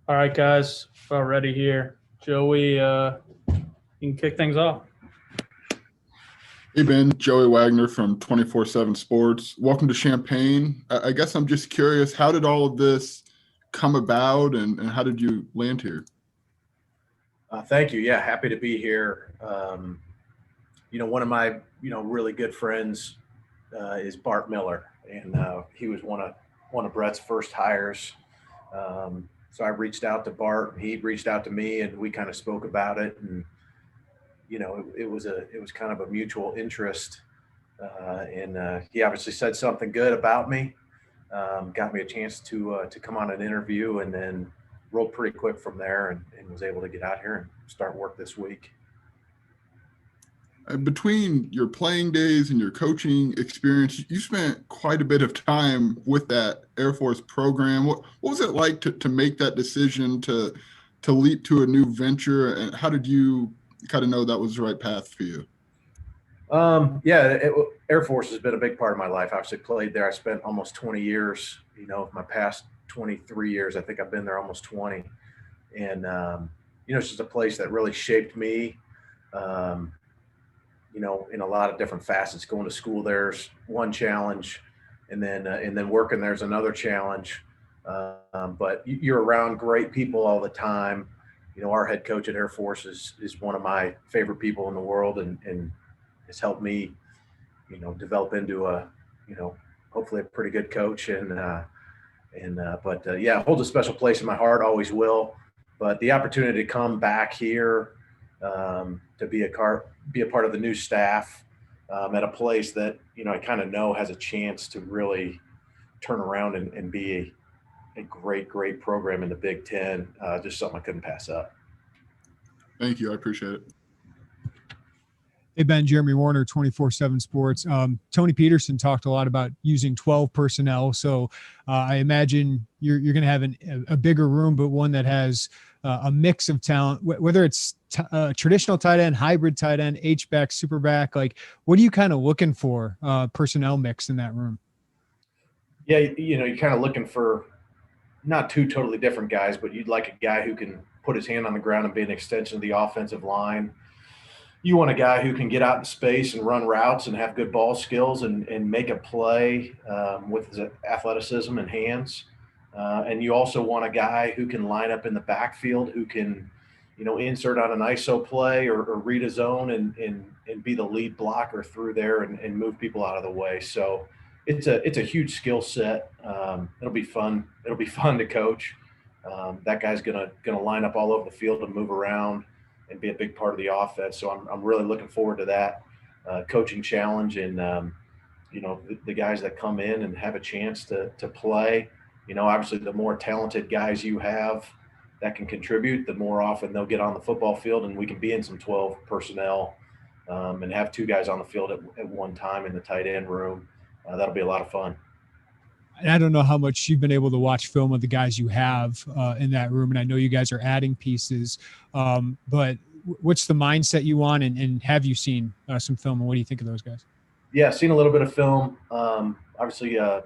All right, guys, about ready here. Joey, you can kick things off. Hey, Ben, Joey Wagner from 24/7 Sports. Welcome to Champaign. I guess I'm just curious, how did all of this come about and how did you land here? Thank you. Yeah, happy to be here. One of my, really good friends is Bart Miller, and he was one of Brett's first hires. So I reached out to Bart, and he reached out to me, and we kind of spoke about it. And it was kind of a mutual interest, and he obviously said something good about me, got me a chance to come on an interview, and then rolled pretty quick from there, and was able to get out here and start work this week. Between your playing days and your coaching experience, you spent quite a bit of time with that Air Force program. What was it like to make that decision to leap to a new venture, and how did you kind of know that was the right path for you? Air Force has been a big part of my life. I obviously played there. I spent almost 20 years, my past 23 years, I think I've been there almost 20. And, it's just a place that really shaped me, in a lot of different facets. Going to school there's one challenge, and then working there's another challenge. But you're around great people all the time. Our head coach at Air Force is one of my favorite people in the world, and has helped me, develop into hopefully a pretty good coach. But holds a special place in my heart, always will. But the opportunity to come back here, to be a part of the new staff, at a place that, I kind of know has a chance to really turn around and be a great program in the Big Ten, just something I couldn't pass up. Thank you. I appreciate it. Hey, Ben, Jeremy Warner, 24/7 Sports. Tony Peterson talked a lot about using 12 personnel. So I imagine you're going to have a bigger room, but one that has a mix of talent, whether it's traditional tight end, hybrid tight end, H-back, super back. Like, what are you kind of looking for personnel mix in that room? Yeah, you're kind of looking for not two totally different guys, but you'd like a guy who can put his hand on the ground and be an extension of the offensive line. You want a guy who can get out in space and run routes and have good ball skills and make a play with his athleticism and hands. And you also want a guy who can line up in the backfield, who can, insert on an ISO play or read a zone and be the lead blocker through there and move people out of the way. So it's a huge skill set. It'll be fun. It'll be fun to coach. That guy's gonna line up all over the field and move around and be a big part of the offense. So I'm really looking forward to that coaching challenge, and the guys that come in and have a chance to play. Obviously the more talented guys you have that can contribute, the more often they'll get on the football field, and we can be in some 12 personnel and have two guys on the field at one time in the tight end room. That'll be a lot of fun. And I don't know how much you've been able to watch film of the guys you have in that room. And I know you guys are adding pieces, but what's the mindset you want? And have you seen some film, and what do you think of those guys? Yeah, seen a little bit of film. Obviously, a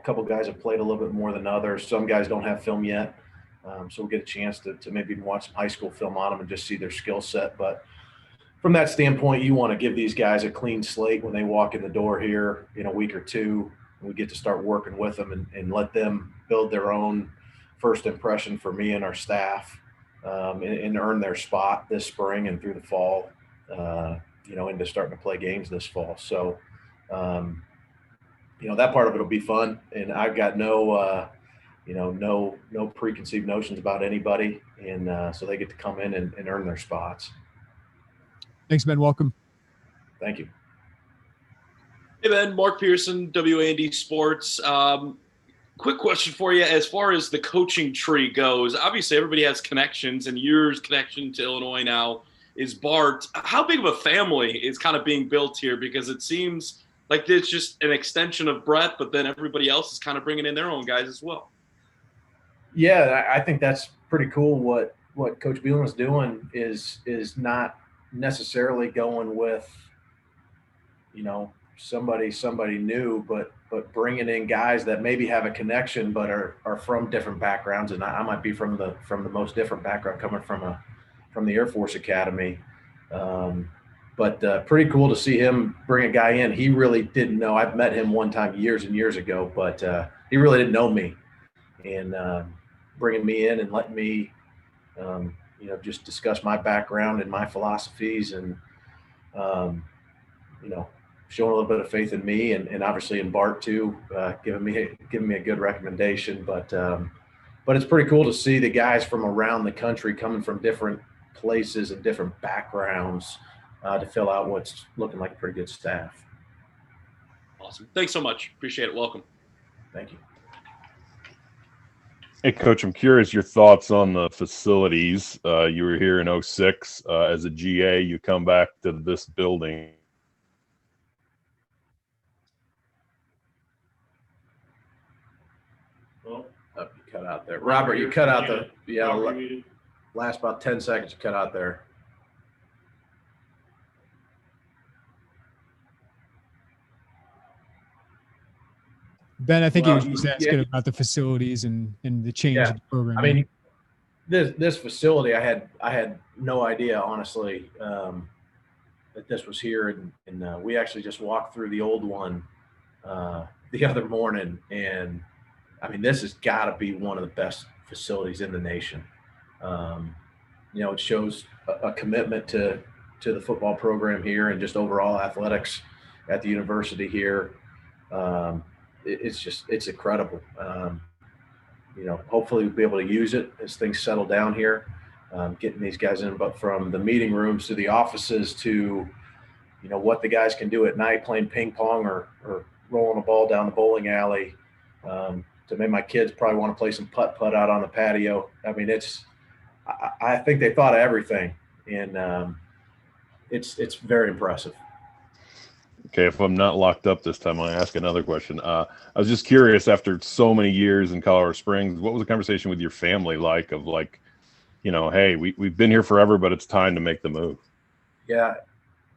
couple guys have played a little bit more than others. Some guys don't have film yet. So we'll get a chance to maybe watch some high school film on them and just see their skill set. But from that standpoint, you want to give these guys a clean slate when they walk in the door here in a week or two. We get to start working with them and let them build their own first impression for me and our staff, and earn their spot this spring and through the fall, into starting to play games this fall. So, that part of it will be fun. And I've got no preconceived notions about anybody. And so they get to come in and earn their spots. Thanks, Ben. Welcome. Thank you. Hey, Ben, Mark Pearson, WAND Sports. Quick question for you. As far as the coaching tree goes, obviously everybody has connections, and your connection to Illinois now is Bart. How big of a family is kind of being built here? Because it seems like it's just an extension of Brett, but then everybody else is kind of bringing in their own guys as well. Yeah, I think that's pretty cool. What Coach Beelan is doing is not necessarily going with, somebody new, but bringing in guys that maybe have a connection but are from different backgrounds, and I might be from the most different background, coming from the Air Force Academy. But pretty cool to see him bring a guy in. He really didn't know. I've met him one time years and years ago, but he really didn't know me. And bringing me in and letting me, just discuss my background and my philosophies, and showing a little bit of faith in me, and obviously in Bart too, giving me a good recommendation. But it's pretty cool to see the guys from around the country coming from different places and different backgrounds to fill out what's looking like a pretty good staff. Awesome. Thanks so much. Appreciate it. Welcome. Thank you. Hey, Coach, I'm curious your thoughts on the facilities. You were here in 2006 as a GA. You come back to this building. Well, you cut out there. Robert, you cut out the last about 10 seconds. You cut out there. Ben, I think he was just asking about the facilities and the change of the program. I mean, this facility, I had no idea, honestly, that this was here, and we actually just walked through the old one the other morning, and I mean, this has got to be one of the best facilities in the nation. It shows a commitment to the football program here and just overall athletics at the university here. It's incredible. Hopefully we'll be able to use it as things settle down here, getting these guys in, but from the meeting rooms to the offices to, what the guys can do at night playing ping pong or rolling a ball down the bowling alley, to make my kids probably want to play some putt-putt out on the patio. I mean, I think they thought of everything, and it's very impressive. Okay, if I'm not locked up this time, I'll ask another question. I was just curious, after so many years in Colorado Springs, what was the conversation with your family like of hey, we've been here forever, but it's time to make the move? Yeah,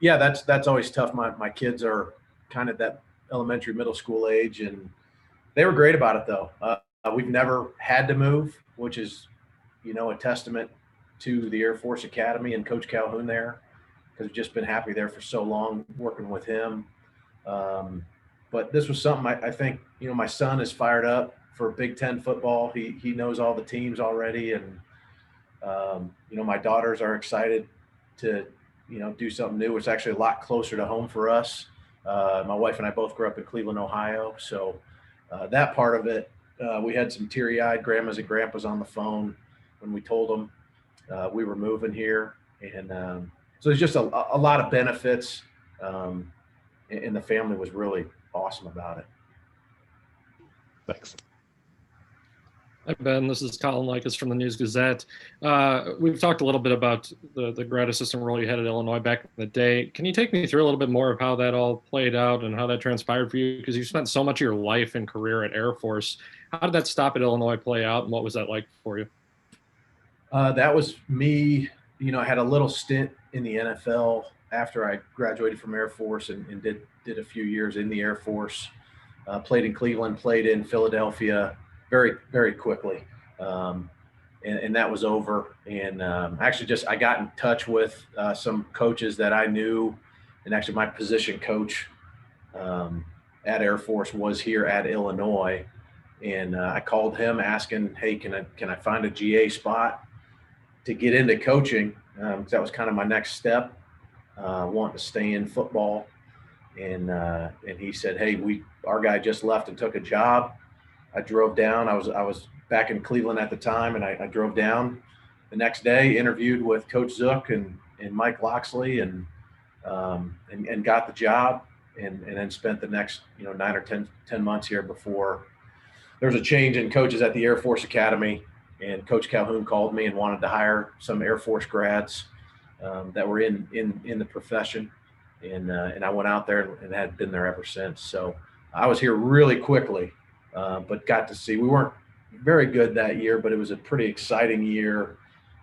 that's always tough. My kids are kind of that elementary, middle school age, and they were great about it, though. We've never had to move, which is, a testament to the Air Force Academy and Coach Calhoun there, because we've just been happy there for so long working with him. But this was something I think, my son is fired up for Big Ten football. He knows all the teams already. And, my daughters are excited to, do something new. It's actually a lot closer to home for us. My wife and I both grew up in Cleveland, Ohio. So that part of it, we had some teary-eyed grandmas and grandpas on the phone when we told them we were moving here. And so there's just a lot of benefits, and the family was really awesome about it. Thanks. Hi, Ben. This is Colin Likas from the News Gazette. We've talked a little bit about the grad assistant role you had at Illinois back in the day. Can you take me through a little bit more of how that all played out and how that transpired for you? Because you spent so much of your life and career at Air Force. How did that stop at Illinois play out, and what was that like for you? That was me. I had a little stint in the NFL after I graduated from Air Force and did a few years in the Air Force. Played in Cleveland, played in Philadelphia very, very quickly. And that was over. And actually I got in touch with some coaches that I knew, and actually my position coach at Air Force was here at Illinois. And I called him asking, hey, can I find a GA spot to get into coaching? Because that was kind of my next step, wanting to stay in football. And he said, hey, our guy just left and took a job. I drove down. I was back in Cleveland at the time, and I drove down the next day, interviewed with Coach Zook and Mike Loxley, and got the job, and then spent the next 9 or 10 months here before there was a change in coaches at the Air Force Academy. And Coach Calhoun called me and wanted to hire some Air Force grads that were in the profession. And I went out there and had been there ever since. So I was here really quickly, but got to see, we weren't very good that year, but it was a pretty exciting year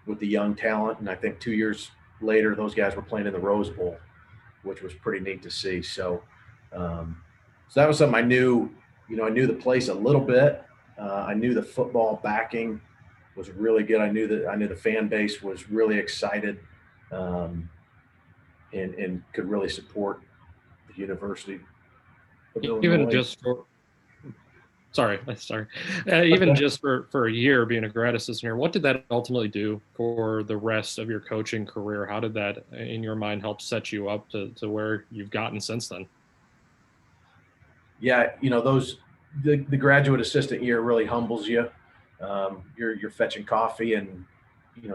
with the young talent. And I think 2 years later, those guys were playing in the Rose Bowl, which was pretty neat to see. So So that was something I knew. I knew the place a little bit. I knew the football backing was really good. I knew the fan base was really excited, and could really support the University of Even Illinois. just for even just for a year being a grad assistant here, what did that ultimately do for the rest of your coaching career? How did that, in your mind, help set you up to where you've gotten since then? Yeah, the graduate assistant year really humbles you. You're fetching coffee and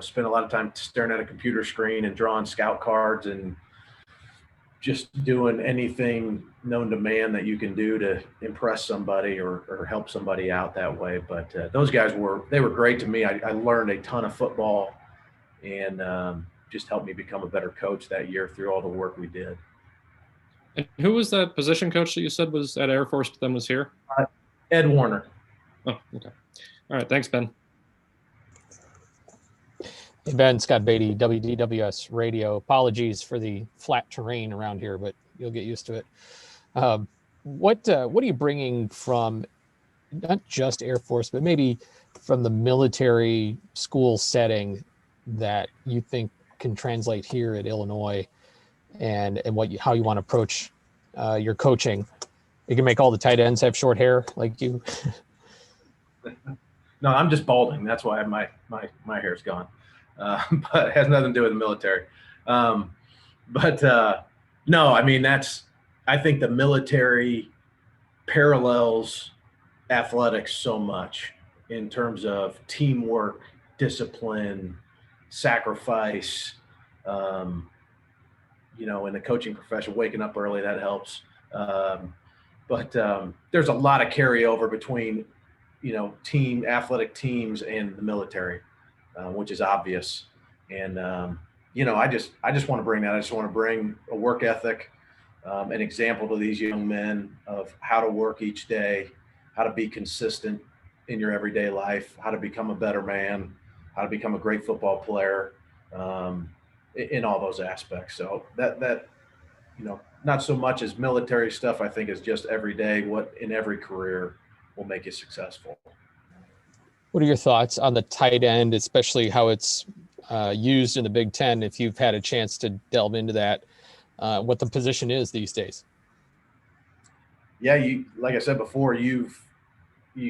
spend a lot of time staring at a computer screen and drawing scout cards and just doing anything known to man that you can do to impress somebody or help somebody out that way. But those guys were great to me. I learned a ton of football, and just helped me become a better coach that year through all the work we did. And who was that position coach that you said was at Air Force but then was here? Ed Warner. Oh, okay. All right. Thanks, Ben. Hey, Ben, Scott Beatty, WDWS Radio. Apologies for the flat terrain around here, but you'll get used to it. What are you bringing from not just Air Force, but maybe from the military school setting that you think can translate here at Illinois, and how you want to approach your coaching? You can make all the tight ends have short hair like you. No, I'm just balding. That's why my hair's gone. But it has nothing to do with the military. No, I mean, I think the military parallels athletics so much in terms of teamwork, discipline, sacrifice. In the coaching profession, waking up early, that helps. But there's a lot of carryover between, athletic teams and the military, which is obvious. And, I just want to bring that. I just want to bring a work ethic, an example to these young men of how to work each day, how to be consistent in your everyday life, how to become a better man, how to become a great football player, in all those aspects. So that not so much as military stuff, I think, is just every day, what in every career will make you successful. What are your thoughts on the tight end, especially how it's used in the Big Ten, if you've had a chance to delve into that, what the position is these days? Yeah, like I said before, you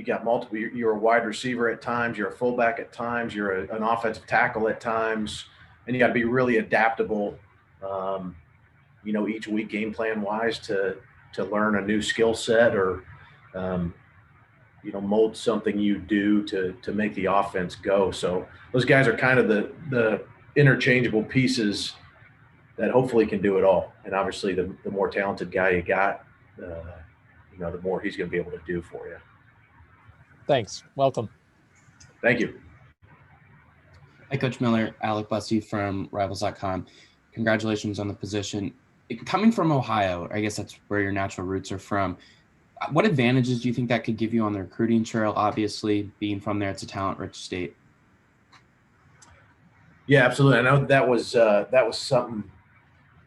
got multiple. You're a wide receiver at times, you're a fullback at times, you're an offensive tackle at times, and you got to be really adaptable, each week game plan wise to learn a new skill set or, mold something you do to make the offense go. So those guys are kind of the interchangeable pieces that hopefully can do it all. And obviously the more talented guy you got, the more he's going to be able to do for you. Thanks. Welcome. Thank you. Hi, Coach Miller. Alec Bussey from Rivals.com. Congratulations on the position. Coming from Ohio, I guess that's where your natural roots are from. What advantages do you think that could give you on the recruiting trail? Obviously, being from there, it's a talent-rich state. Yeah, absolutely. I know that was something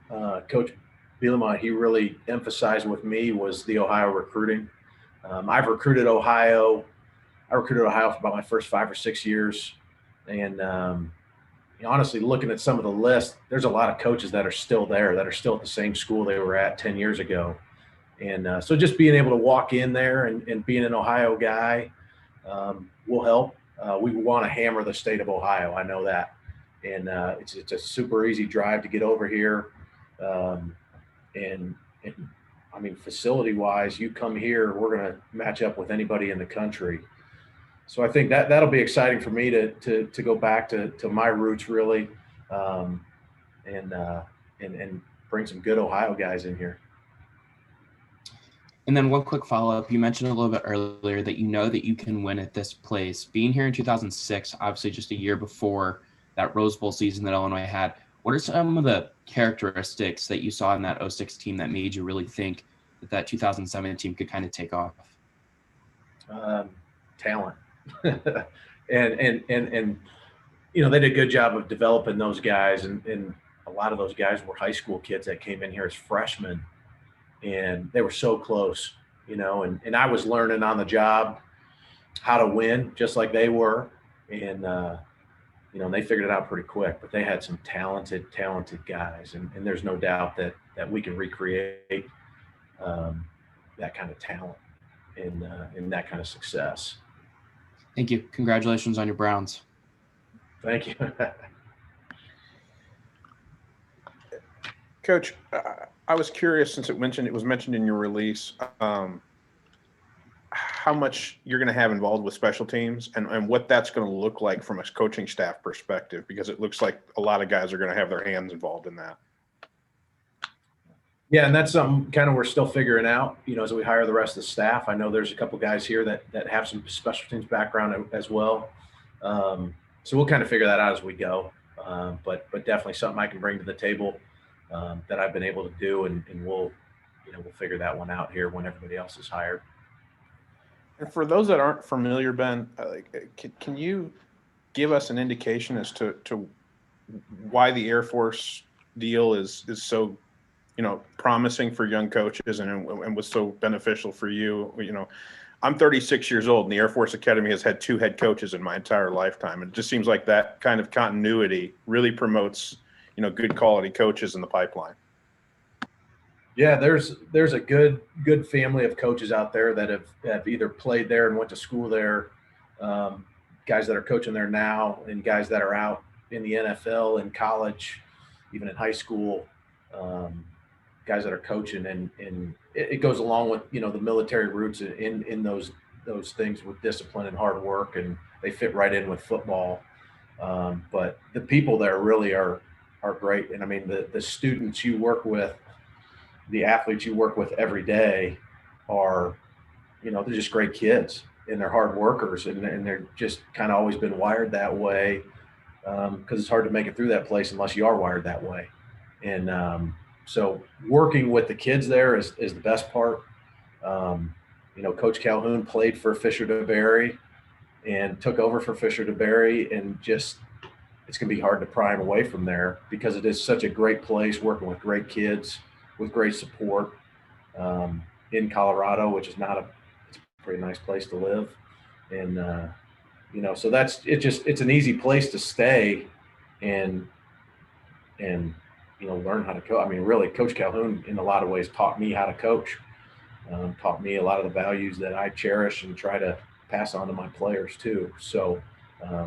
Coach Bielema, he really emphasized with me, was the Ohio recruiting. I recruited Ohio for about my first 5 or 6 years. And honestly, looking at some of the list, there's a lot of coaches that are still there, that are still at the same school they were at 10 years ago. And so just being able to walk in there and being an Ohio guy will help. We want to hammer the state of Ohio. I know that. And it's a super easy drive to get over here. And I mean, facility-wise, you come here, we're going to match up with anybody in the country. So I think that'll be exciting for me to go back to my roots, really, and bring some good Ohio guys in here. And then one quick follow-up. You mentioned a little bit earlier that that you can win at this place. Being here in 2006, obviously just a year before that Rose Bowl season that Illinois had, what are some of the characteristics that you saw in that 06 team that made you really think that 2007 team could kind of take off? Talent. and they did a good job of developing those guys. And a lot of those guys were high school kids that came in here as freshmen. And they were so close. and I was learning on the job how to win just like they were. And, and they figured it out pretty quick, but they had some talented guys. And there's no doubt that we can recreate that kind of talent and that kind of success. Thank you. Congratulations on your Browns. Thank you. Coach, I was curious, since it was mentioned in your release, how much you're going to have involved with special teams and what that's going to look like from a coaching staff perspective, because it looks like a lot of guys are going to have their hands involved in that. Yeah, and that's something kind of we're still figuring out, as we hire the rest of the staff. I know there's a couple guys here that have some special teams background as well. So we'll kind of figure that out as we go. But definitely something I can bring to the table that I've been able to do, and we'll figure that one out here when everybody else is hired. And for those that aren't familiar, Ben, can you give us an indication as to why the Air Force deal is so, promising for young coaches and was so beneficial for you? I'm 36 years old, and the Air Force Academy has had 2 head coaches in my entire lifetime. It just seems like that kind of continuity really promotes, good quality coaches in the pipeline. Yeah, there's a good family of coaches out there that have either played there and went to school there, guys that are coaching there now, and guys that are out in the NFL, in college, even in high school, guys that are coaching, and it goes along with the military roots in those things with discipline and hard work, and they fit right in with football. But the people there really are great, and I mean the students you work with, the athletes you work with every day are, they're just great kids, and they're hard workers, and they're just kind of always been wired that way, because it's hard to make it through that place unless you are wired that way. And so working with the kids there is the best part. Coach Calhoun played for Fisher DeBerry and took over for Fisher DeBerry, and just it's going to be hard to pry him away from there, because it is such a great place, working with great kids, with great support in Colorado, which is it's a pretty nice place to live. And, so it's an easy place to stay and learn how to coach. I mean, really, Coach Calhoun in a lot of ways taught me how to coach, taught me a lot of the values that I cherish and try to pass on to my players too. So, I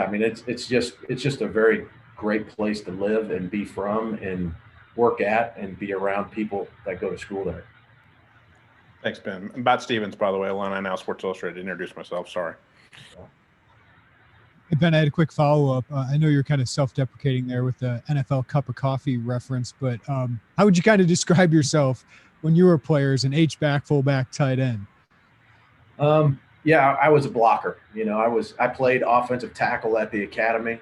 mean, it's just a very great place to live and be from and work at and be around people that go to school there. Thanks, Ben. I'm Bat Stevens, by the way, Illini Now Sports Illustrated. Introduce myself. Sorry. Hey, Ben, I had a quick follow-up. I know you're kind of self-deprecating there with the NFL cup of coffee reference, but how would you kind of describe yourself when you were a player as an H-back, fullback, tight end? I was a blocker. I played offensive tackle at the academy.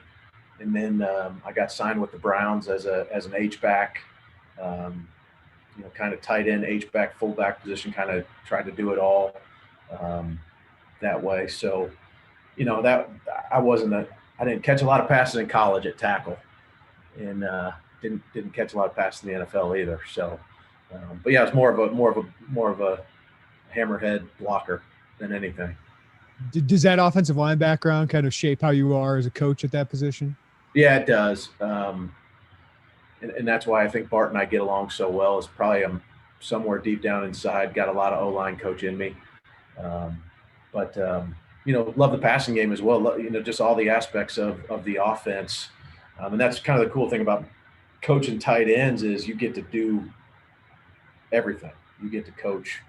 And then I got signed with the Browns as an H-back, kind of tight end, H-back, fullback position, kind of tried to do it all that way. So, that I didn't catch a lot of passes in college at tackle, and didn't catch a lot of passes in the NFL either. So, but yeah, it's more of a hammerhead blocker than anything. Does that offensive line background kind of shape how you are as a coach at that position? Yeah, it does. And that's why I think Bart and I get along so well. Is probably I'm somewhere deep down inside, got a lot of O-line coach in me. But love the passing game as well. Just all the aspects of the offense. And that's kind of the cool thing about coaching tight ends is you get to do everything. You get to coach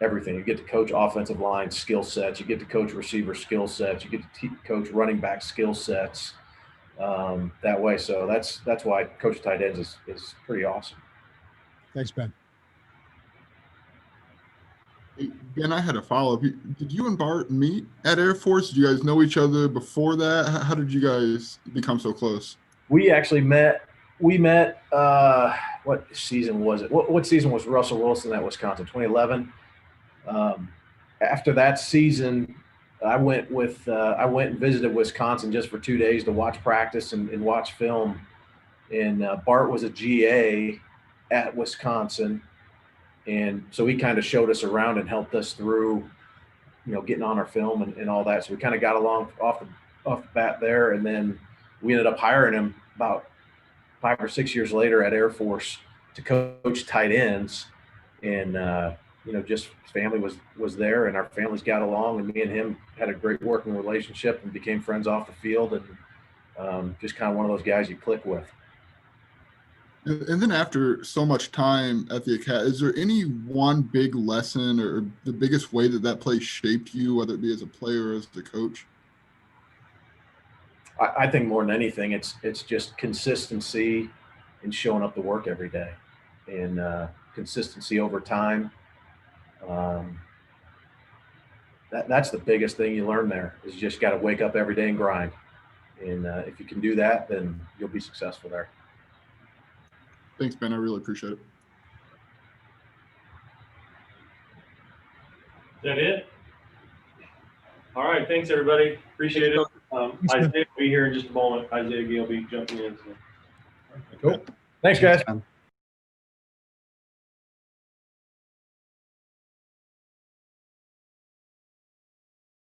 everything. You get to coach offensive line skill sets. You get to coach receiver skill sets. You get to coach running back skill sets. That way. So that's why coach tight ends is pretty awesome. Thanks, Ben. Hey, Ben, I had a follow-up. Did you and Bart meet at Air Force? Did you guys know each other before that? How did you guys become so close? We actually met. We met. What season was it? What season was Russell Wilson at Wisconsin? 2011. After that season, I went and visited Wisconsin just for 2 days to watch practice and watch film. And Bart was a GA at Wisconsin, And so he kind of showed us around and helped us through, getting on our film and all that. So we kind of got along off the bat there. And then we ended up hiring him about 5 or 6 years later at Air Force to coach tight ends. And, just his family was there, and our families got along, and me and him had a great working relationship and became friends off the field, and just kind of one of those guys you click with. And then after so much time at the academy, is there any one big lesson or the biggest way that place shaped you, whether it be as a player or as a coach? I think more than anything, it's just consistency and showing up to work every day, and consistency over time. That's the biggest thing you learn there, is you just got to wake up every day and grind. And if you can do that, then you'll be successful there. Thanks, Ben. I really appreciate it. Is that it? All right. Thanks, everybody. Appreciate it. Isaiah will be here in just a moment. Isaiah Gale will be jumping in. So. Cool. Thanks, guys.